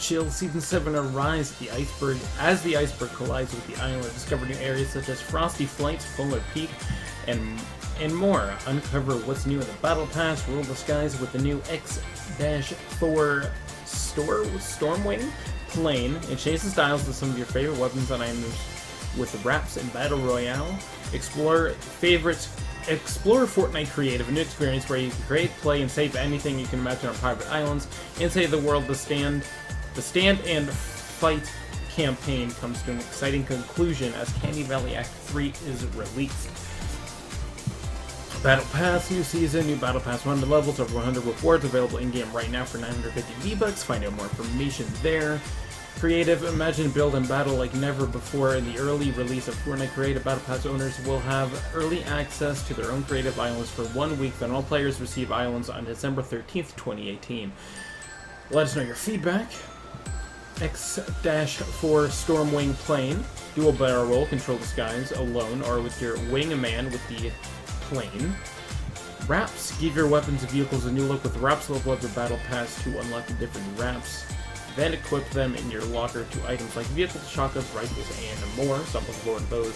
chill. Season 7 arrives at the iceberg as the iceberg collides with the island. Discover new areas such as Frosty Flights, Polar Peak, and more. Uncover what's new in the Battle Pass. Rule the skies with the new X-4 Stormwing plane. And change the styles of some of your favorite weapons and items with wraps in Battle Royale. Explore Fortnite Creative, a new experience where you can create, play, and save anything you can imagine on private islands. Inside the world, the Stand and Fight campaign comes to an exciting conclusion as Candy Valley Act 3 is released. Battle Pass, new season, new Battle Pass 100 levels, over 100 rewards available in-game right now for 950 V-Bucks. Find out more information there. Creative, imagine, build, and battle like never before. In the early release of Fortnite Creative, Battle Pass owners will have early access to their own creative islands for 1 week, then all players receive islands on December 13th, 2018. Let us know your feedback. X-4 Stormwing plane, dual barrel roll, control the skies alone or with your wingman with the plane. Wraps, give your weapons and vehicles a new look with wraps. Level up your Battle Pass to unlock the different wraps. Then equip them in your locker to items like vehicles, shotguns, rifles, and more. So I'm looking forward to those.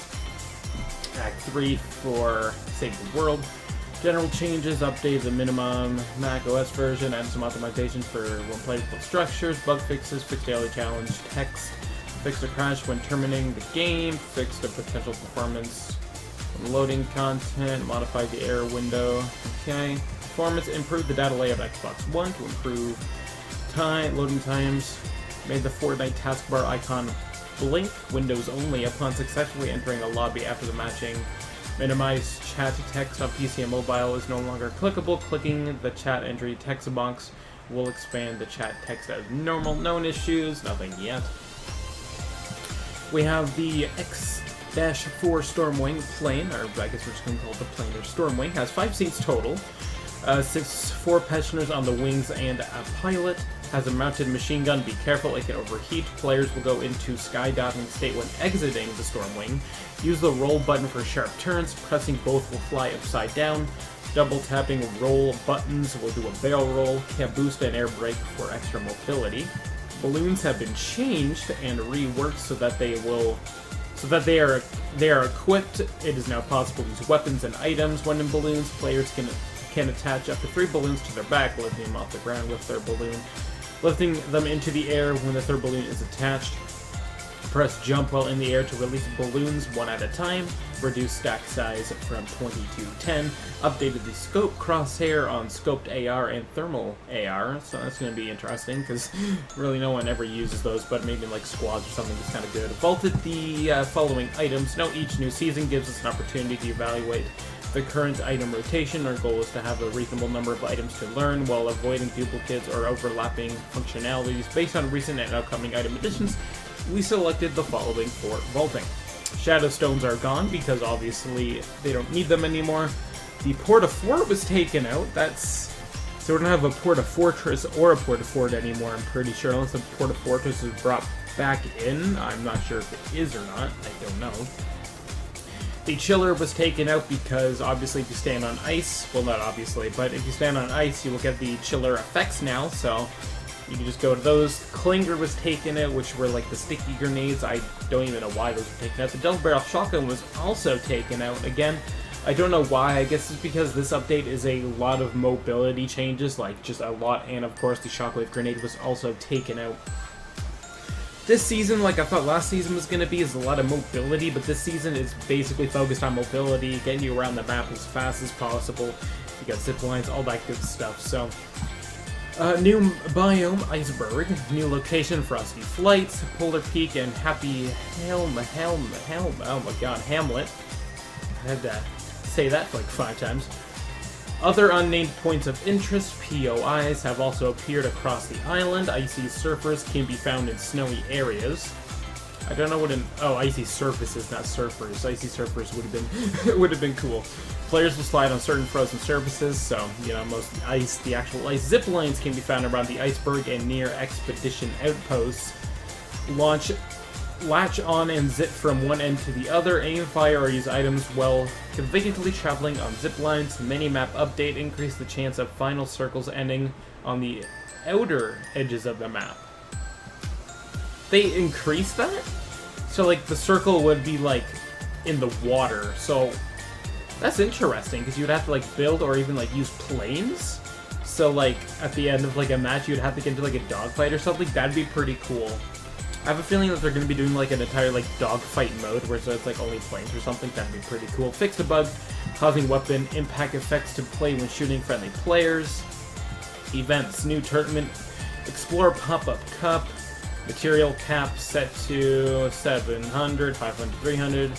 Act 3 for Save the World. General changes, update the minimum Mac OS version, add some optimizations for when playable structures, bug fixes, fix daily challenge text, fix a crash when terminating the game, fix the potential performance when loading content, modify the error window. Okay. Performance, improve the data layout of Xbox One to improve loading times, made the Fortnite taskbar icon blink Windows only upon successfully entering a lobby after the matching. Minimize chat text on PC and mobile is no longer clickable. Clicking the chat entry text box will expand the chat text as normal. Known issues, nothing yet. We have the X-4 Stormwing plane, or I guess we're just going to call it the plane or Stormwing. Has 5 seats total. 4 passengers on the wings and a pilot. Has a mounted machine gun. Be careful, it can overheat. Players will go into skydiving state when exiting the Stormwing. Use the roll button for sharp turns. Pressing both will fly upside down. Double tapping roll buttons will do a barrel roll. Can boost and air brake for extra mobility. Balloons have been changed and reworked so that they are equipped. It is now possible to use weapons and items when in balloons. Players can attach up to 3 balloons to their back, lifting them off the ground with their balloon. Lifting them into the air when the third balloon is attached. Press jump while in the air to release balloons one at a time. Reduce stack size from 20 to 10. Updated the scope crosshair on scoped AR and thermal AR, so that's going to be interesting because really no one ever uses those, but maybe in like squads or something that's kind of good. Vaulted the following items. Now each new season gives us an opportunity to evaluate the current item rotation. Our goal is to have a reasonable number of items to learn while avoiding duplicates or overlapping functionalities. Based on recent and upcoming item additions, we selected the following for vaulting. Shadow Stones are gone because obviously they don't need them anymore. The Port-a-Fort was taken out. So we don't have a Port-a-Fortress or a Port-a-Fort anymore, I'm pretty sure, unless the Port-a-Fortress is brought back in. I'm not sure if it is or not. I don't know. The Chiller was taken out because obviously if you stand on ice, well not obviously, but if you stand on ice you will get the Chiller effects now, so you can just go to those. Clinger was taken out, which were like the sticky grenades. I don't even know why those were taken out. The Double Barrel Shotgun was also taken out. Again, I don't know why. I guess it's because this update is a lot of mobility changes, like just a lot, and of course the Shockwave Grenade was also taken out. This season, like I thought last season was going to be, is a lot of mobility, but this season is basically focused on mobility, getting you around the map as fast as possible. You got zip lines, all that good stuff. So, new biome, Iceberg. New location, Frosty Flights, Polar Peak, and Happy oh my god, Hamlet. I had to say that like 5 times. Other unnamed points of interest, POIs, have also appeared across the island. Icy surfers can be found in snowy areas. I don't know what icy surfaces, not surfers. Icy surfers would have been cool. Players will slide on certain frozen surfaces, so most ice, the actual ice. Zip lines can be found around the iceberg and near expedition outposts. Latch on and zip from one end to the other, aim, fire, or use items while conveniently traveling on zip lines. Mini-map update, increase the chance of final circles ending on the outer edges of the map. they increased that. So like the circle would be like in the water. So that's interesting because you'd have to like build or even like use planes. So like at the end of like a match, you'd have to get into like a dogfight or something. That'd be pretty cool. I have a feeling that they're going to be doing like an entire like dogfight mode where it's like only planes or something. That'd be pretty cool. Fix the bug causing weapon impact effects to play when shooting friendly players. Events, new tournament, explore pop-up cup, material cap set to 700, 500, 300.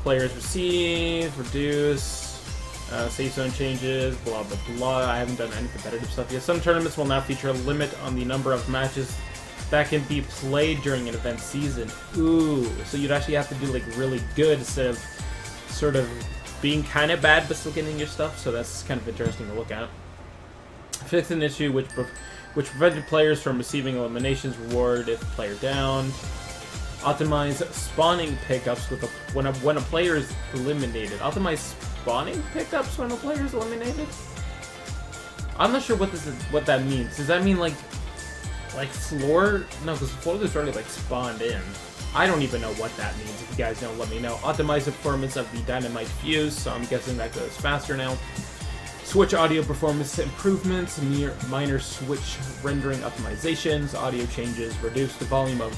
Players receive, reduce, safe zone changes, blah blah blah. I haven't done any competitive stuff yet. Some tournaments will now feature a limit on the number of matches that can be played during an event season. Ooh, so you'd actually have to do like really good instead of sort of being kind of bad but still getting your stuff. So that's kind of interesting to look at. Fix an issue which prevented players from receiving eliminations reward if player downed. Optimize spawning pickups with when a player is eliminated. Optimize spawning pickups when a player is eliminated. I'm not sure what that means. Does that mean like floor? No, because the floor is already like spawned in. I don't even know what that means. If you guys know, let me know. Optimize the performance of the dynamite fuse. So I'm guessing that goes faster now. Switch audio performance improvements, minor switch rendering optimizations, audio changes, reduce the volume of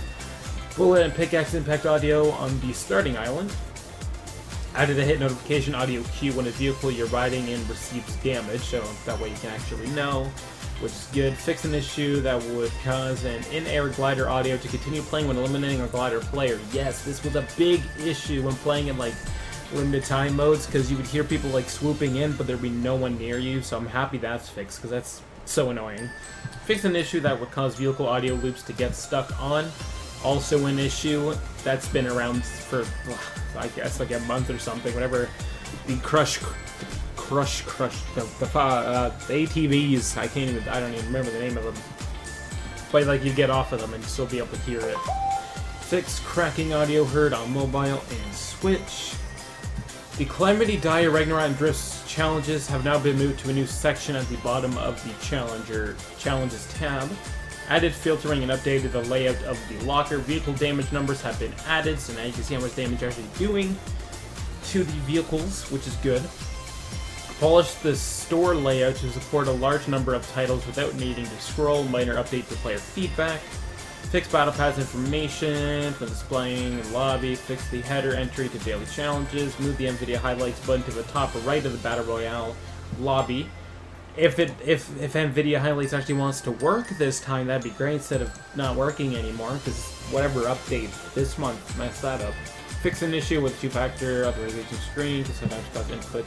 bullet and pickaxe impact audio on the starting island. Added a hit notification audio cue when a vehicle you're riding in receives damage, so that way you can actually know, which is good. Fix an issue that would cause an in-air glider audio to continue playing when eliminating a glider player. Yes, this was a big issue when playing in like limited time modes, because you would hear people like swooping in but there'd be no one near you, so I'm happy that's fixed because that's so annoying. Fix an issue that would cause vehicle audio loops to get stuck on. Also an issue that's been around for I guess like a month or something, whatever. The ATVs, I don't even remember the name of them, but like you get off of them and still be able to hear it. Fix cracking audio heard on mobile and Switch. The Calamity Dire Ragnarok and Drifts challenges have now been moved to a new section at the bottom of the Challenges tab. Added filtering and updated the layout of the locker. Vehicle damage numbers have been added, so now you can see how much damage you're actually doing to the vehicles, which is good. Polish the store layout to support a large number of titles without needing to scroll. Minor update to player feedback. Fix battle pass information for displaying in lobby. Fix the header entry to daily challenges. Move the NVIDIA highlights button to the top right of the Battle Royale lobby. If NVIDIA highlights actually wants to work this time, that'd be great instead of not working anymore, because whatever update this month messed that up. Fix an issue with two-factor authorization screen to sometimes cause input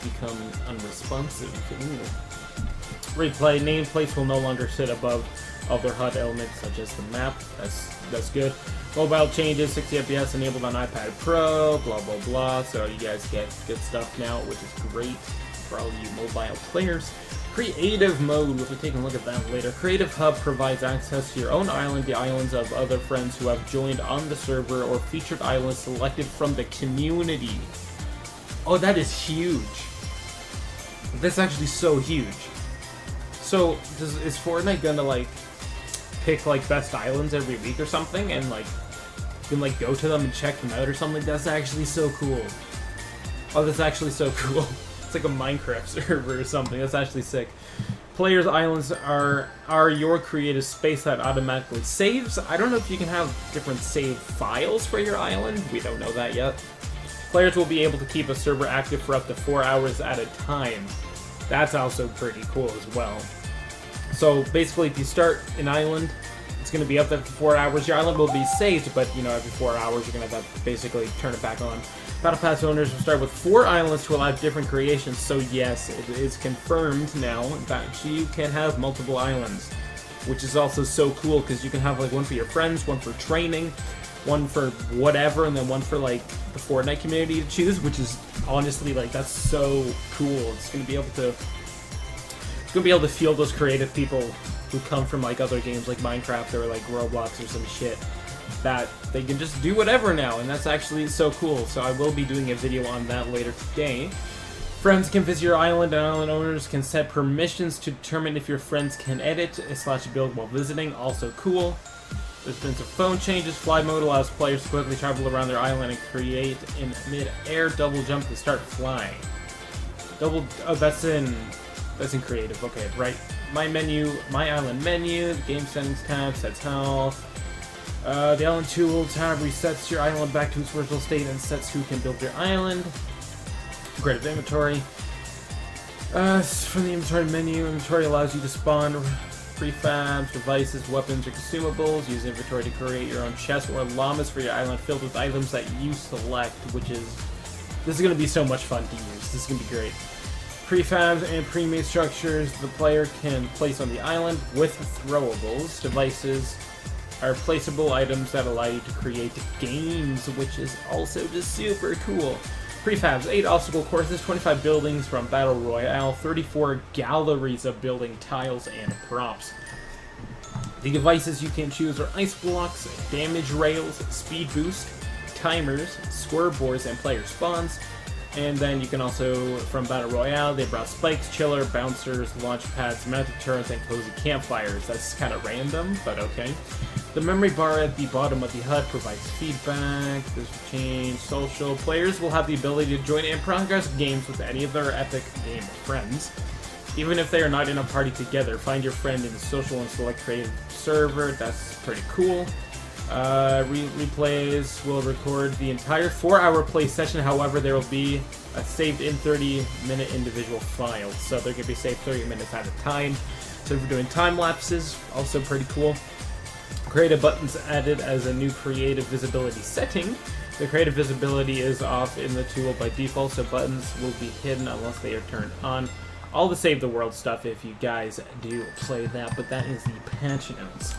become unresponsive. Ooh. Replay nameplates will no longer sit above other HUD elements such as the map. That's good. Mobile changes, 60 FPS enabled on iPad Pro, blah blah blah. So you guys get good stuff now, which is great for all you mobile players. Creative mode, we'll be taking a look at that later. Creative Hub provides access to your own island, the islands of other friends who have joined on the server, or featured islands selected from the community. Oh, that is huge. That's actually so huge. So, is Fortnite gonna like pick like best islands every week or something, and like you can like go to them and check them out or something? That's actually so cool. Oh, that's actually so cool. It's like a Minecraft server or something. That's actually sick. Players' islands are your creative space that automatically saves. I don't know if you can have different save files for your island. We don't know that yet. Players will be able to keep a server active for up to 4 hours at a time. That's also pretty cool as well. So basically, if you start an island, it's going to be up there for 4 hours. Your island will be saved, but you know, every 4 hours you're going to have to basically turn it back on. Battle Pass owners will start with 4 islands to allow different creations. So yes, it is confirmed now that you can have multiple islands, which is also so cool because you can have like one for your friends, one for training, one for whatever, and then one for like the Fortnite community to choose, which is honestly like that's so cool. It's gonna be able to feel those creative people who come from like other games like Minecraft or like Roblox or some shit, that they can just do whatever now, and that's actually so cool. So I will be doing a video on that later today. Friends can visit your island, and island owners can set permissions to determine if your friends can edit / build while visiting. Also cool. There's been some phone changes. Fly mode allows players to quickly travel around their island and create in mid-air double jump to start flying. That's in creative. Okay, right. My island menu, the game settings tab sets health. The island tool tab resets your island back to its original state and sets who can build your island. Creative inventory. From the inventory menu, inventory allows you to spawn prefabs, devices, weapons, or consumables. Use inventory to create your own chest or llamas for your island filled with items that you select, this is going to be so much fun to use. This is going to be great. Prefabs and pre-made structures the player can place on the island with throwables. Devices are placeable items that allow you to create games, which is also just super cool. Prefabs, 8 obstacle courses, 25 buildings from Battle Royale, 34 galleries of building tiles and props. The devices you can choose are ice blocks, damage rails, speed boost, timers, square boards, and player spawns. And then you can also, from Battle Royale, they brought spikes, chiller, bouncers, launch pads, mounted turrets, and cozy campfires. That's kind of random, but okay. The memory bar at the bottom of the HUD provides feedback. There's a change. Social players will have the ability to join and progress games with any of their Epic Game friends. Even if they are not in a party together, find your friend in the social and select creative server. That's pretty cool. Replays will record the entire 4-hour play session. However, there will be a saved in 30-minute individual file, so they're going to be saved 30 minutes at a time. So if we're doing time lapses, also pretty cool. Creative buttons added as a new creative visibility setting. The creative visibility is off in the tool by default, so buttons will be hidden unless they are turned on. All the Save the World stuff if you guys do play that, but that is the patch notes.